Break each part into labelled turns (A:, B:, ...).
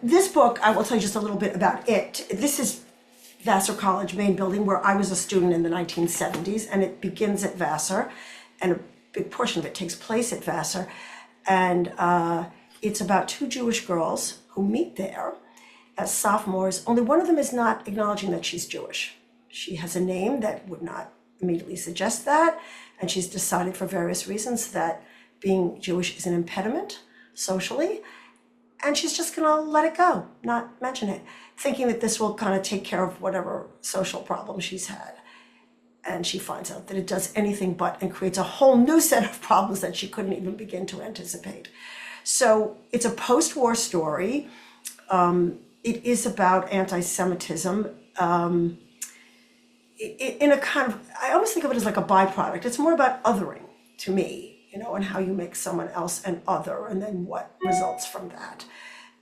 A: this book, I will tell you just a little bit about it. This is Vassar College main building where I was a student in the 1970s, and it begins at Vassar, and a big portion of it takes place at Vassar. And it's about two Jewish girls who meet there as sophomores. Only one of them is not acknowledging that she's Jewish. She has a name that would not immediately suggest that, and she's decided for various reasons that being Jewish is an impediment socially, and she's just gonna let it go, not mention it, thinking that this will kind of take care of whatever social problem she's had. And she finds out that it does anything but, and creates a whole new set of problems that she couldn't even begin to anticipate. So it's a post-war story. It is about anti-Semitism in a kind of, I almost think of it as like a byproduct. It's more about othering to me, and how you make someone else an other, and then what results from that.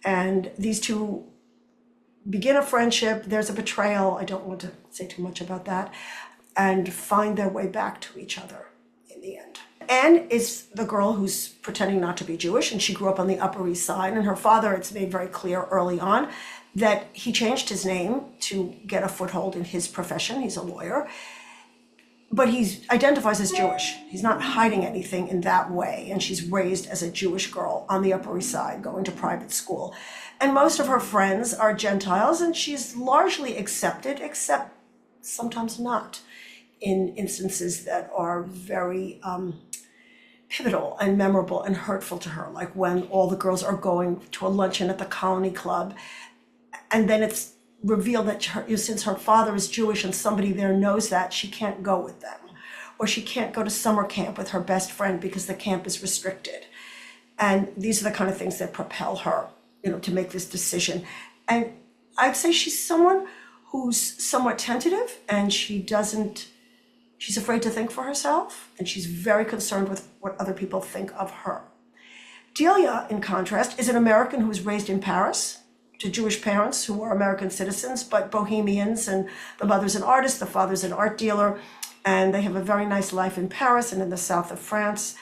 A: And these two begin a friendship. There's a betrayal. I don't want to say too much about that. And find their way back to each other in the end. Anne is the girl who's pretending not to be Jewish, and she grew up on the Upper East Side. And her father, it's made very clear early on that he changed his name to get a foothold in his profession. He's a lawyer. But he identifies as Jewish. He's not hiding anything in that way. And she's raised as a Jewish girl on the Upper East Side, going to private school. And most of her friends are Gentiles, and she's largely accepted, except sometimes not, in instances that are very pivotal and memorable and hurtful to her, like when all the girls are going to a luncheon at the Colony Club, and then it's revealed that since her father is Jewish and somebody there knows that, she can't go with them. Or she can't go to summer camp with her best friend because the camp is restricted. And these are the kind of things that propel her, to make this decision. And I'd say she's someone who's somewhat tentative, and she's afraid to think for herself, and she's very concerned with what other people think of her. Delia, in contrast, is an American who was raised in Paris to Jewish parents who are American citizens, but bohemians, and the mother's an artist, the father's an art dealer, and they have a very nice life in Paris and in the south of France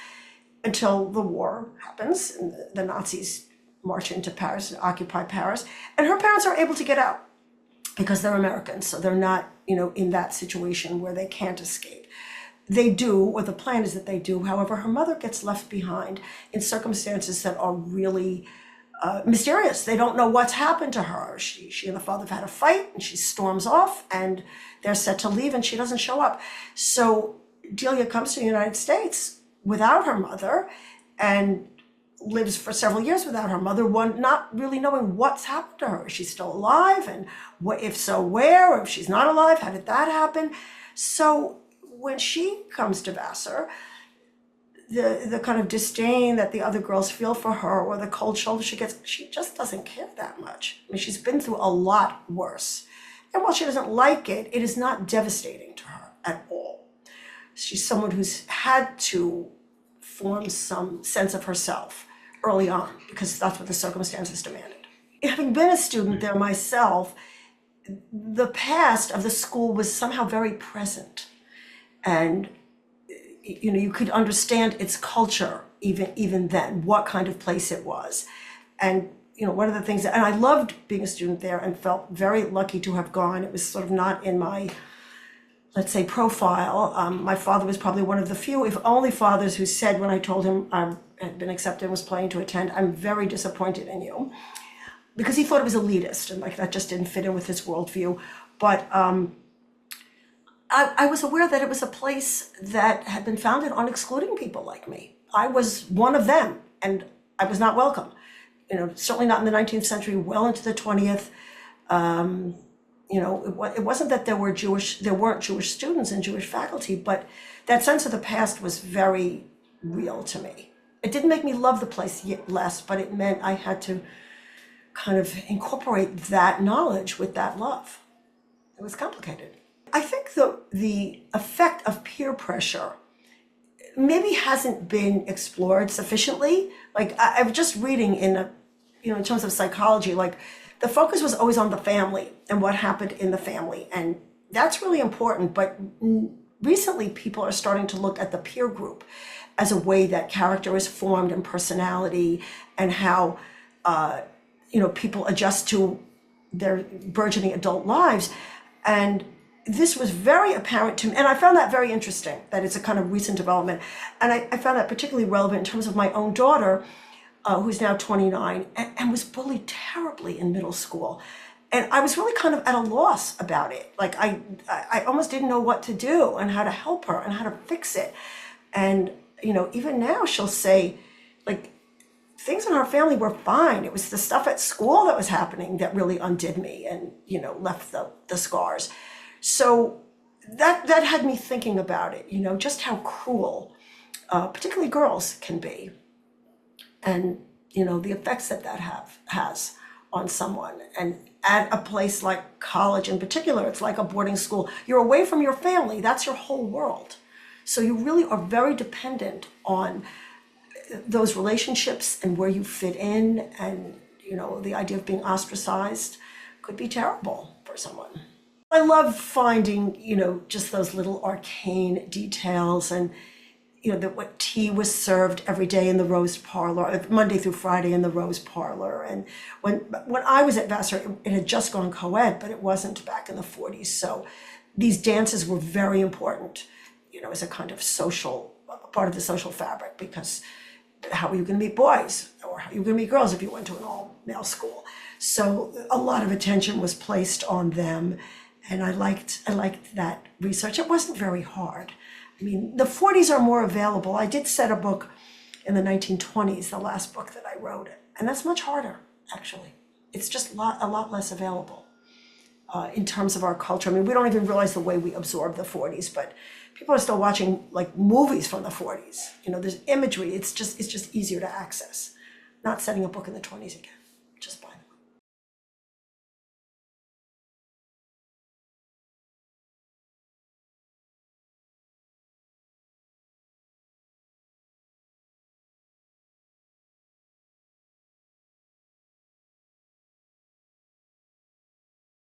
A: until the war happens and the Nazis march into Paris and occupy Paris. And her parents are able to get out because they're Americans, so they're not, in that situation where they can't escape. They do, or the plan is that they do. However, her mother gets left behind in circumstances that are really mysterious. They don't know what's happened to her. She and the father have had a fight, and she storms off, and they're set to leave, and she doesn't show up. So Delia comes to the United States without her mother, and lives for several years without her mother, not really knowing what's happened to her. Is she still alive? And if so, where? Or if she's not alive, how did that happen? So when she comes to Vassar, the kind of disdain that the other girls feel for her, or the cold shoulder she gets, she just doesn't care that much. I mean, she's been through a lot worse. And while she doesn't like it, it is not devastating to her at all. She's someone who's had to form some sense of herself early on, because that's what the circumstances demanded. Having been a student there myself, the past of the school was somehow very present. And you could understand its culture even then, what kind of place it was. And one of the things and I loved being a student there and felt very lucky to have gone. It was sort of not in my, let's say, profile. My father was probably one of the few, if only, fathers who said when I told him I had been accepted and was planning to attend, "I'm very disappointed in you," because he thought it was elitist and like that just didn't fit in with his worldview. But I was aware that it was a place that had been founded on excluding people like me. I was one of them, and I was not welcome. Certainly not in the 19th century, well into the 20th. It wasn't that there weren't Jewish students and Jewish faculty, but that sense of the past was very real to me. It didn't make me love the place less, but it meant I had to kind of incorporate that knowledge with that love. It was complicated. I think the effect of peer pressure maybe hasn't been explored sufficiently. Like I was just reading in terms of psychology, like the focus was always on the family and what happened in the family. And that's really important. But recently people are starting to look at the peer group as a way that character is formed and personality, and how people adjust to their burgeoning adult lives. And this was very apparent to me, and I found that very interesting, that it's a kind of recent development. And I found that particularly relevant in terms of my own daughter, who's now 29, and was bullied terribly in middle school. And I was really kind of at a loss about it. Like I almost didn't know what to do and how to help her and how to fix it. And, even now she'll say, like, things in our family were fine. It was the stuff at school that was happening that really undid me and, left the scars. So that had me thinking about it, just how cruel, particularly girls, can be. And, the effects that has on someone. And at a place like college in particular, it's like a boarding school. You're away from your family. That's your whole world. So you really are very dependent on those relationships and where you fit in, and the idea of being ostracized could be terrible for someone. I love finding just those little arcane details, and that what tea was served every day in the Rose Parlor, Monday through Friday in the Rose Parlor. And when I was at Vassar, it had just gone co-ed, but it wasn't back in the 40s. So these dances were very important, as a kind of social, part of the social fabric, because how were you going to meet boys, or how were you going to meet girls if you went to an all-male school? So a lot of attention was placed on them, and I liked that research. It wasn't very hard. I mean, the 40s are more available. I did set a book in the 1920s, the last book that I wrote, and that's much harder, actually. It's just a lot less available in terms of our culture. I mean, we don't even realize the way we absorb the 40s, but people are still watching like movies from the 40s. There's imagery. It's just easier to access. Not setting a book in the 20s again.